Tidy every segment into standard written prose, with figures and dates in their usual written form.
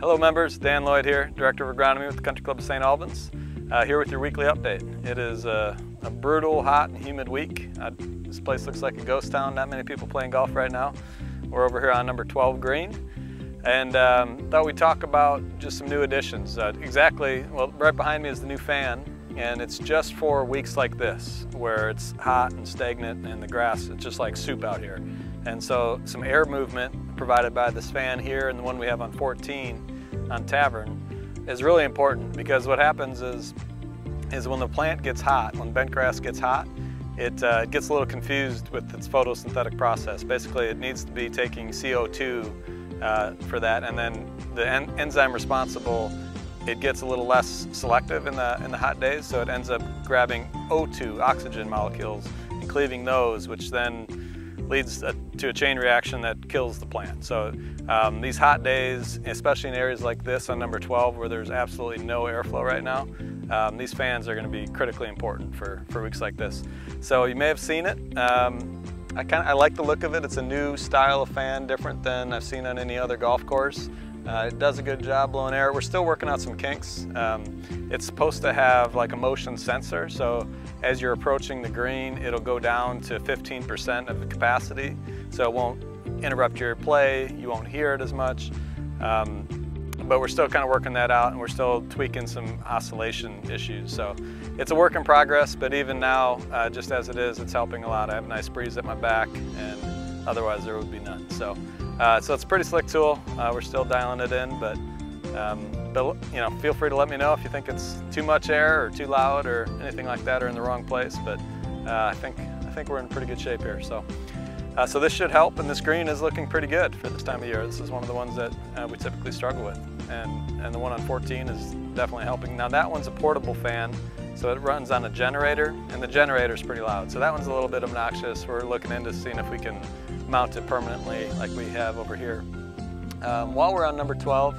Hello members, Dan Lloyd here, Director of Agronomy with the Country Club of St. Albans, here with your weekly update. It is a brutal, hot and humid week. This place looks like a ghost town, not many people playing golf right now. We're over here on number 12 green, and thought we'd talk about just some new additions. Well, right behind me is the new fan, and it's just for weeks like this, where it's hot and stagnant and the grass, it's just like soup out here. And so some air movement provided by this fan here and the one we have on 14 on Tavern is really important, because what happens is when the plant gets hot, when bent grass gets hot, it gets a little confused with its photosynthetic process. Basically, it needs to be taking CO2 for that, and then the enzyme responsible, it gets a little less selective in the hot days, so it ends up grabbing O2, oxygen molecules, and cleaving those, which then leads to a chain reaction that kills the plant. So these hot days, especially in areas like this on number 12 where there's absolutely no airflow right now, these fans are going to be critically important for weeks like this. So you may have seen it. I like the look of it. It's a new style of fan, different than I've seen on any other golf course. It does a good job blowing air. We're still working out some kinks. It's supposed to have like a motion sensor, so as you're approaching the green, it'll go down to 15% of the capacity, so it won't interrupt your play, you won't hear it as much. But we're still kind of working that out, and we're still tweaking some oscillation issues. So it's a work in progress, but even now, just as it is, it's helping a lot. I have a nice breeze at my back, and otherwise there would be none. So it's a pretty slick tool. We're still dialing it in, but you know, feel free to let me know if you think it's too much air or too loud or anything like that, or in the wrong place. But I think we're in pretty good shape here. So this should help, and this green is looking pretty good for this time of year. This is one of the ones that we typically struggle with, and the one on 14 is definitely helping. Now that one's a portable fan, so it runs on a generator, and the generator is pretty loud. So that one's a little bit obnoxious. We're looking into seeing if we can mount it permanently like we have over here. While we're on number 12,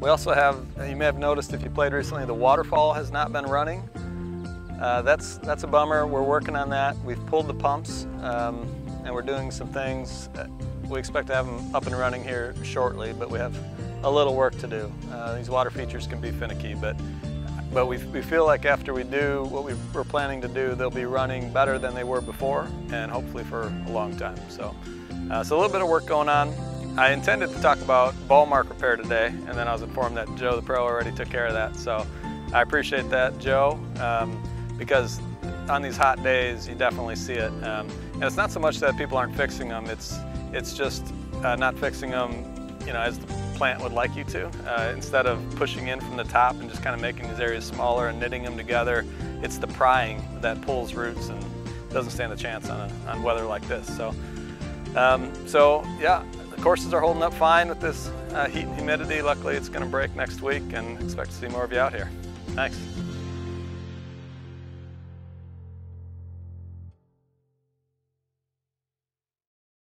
we also have, you may have noticed if you played recently, the waterfall has not been running. That's a bummer. We're working on that. We've pulled the pumps, and we're doing some things. We expect to have them up and running here shortly, but we have a little work to do. These water features can be finicky, but we feel like after we do what we were planning to do, they'll be running better than they were before, and hopefully for a long time. So a little bit of work going on. I intended to talk about ball mark repair today, and then I was informed that Joe the Pro already took care of that. So I appreciate that, Joe, because on these hot days you definitely see it. And it's not so much that people aren't fixing them, it's just not fixing them, you know, as the plant would like you to. Instead of pushing in from the top and just kind of making these areas smaller and knitting them together, it's the prying that pulls roots and doesn't stand a chance on weather like this. So yeah, the courses are holding up fine with this heat and humidity. Luckily it's going to break next week, and expect to see more of you out here. Thanks.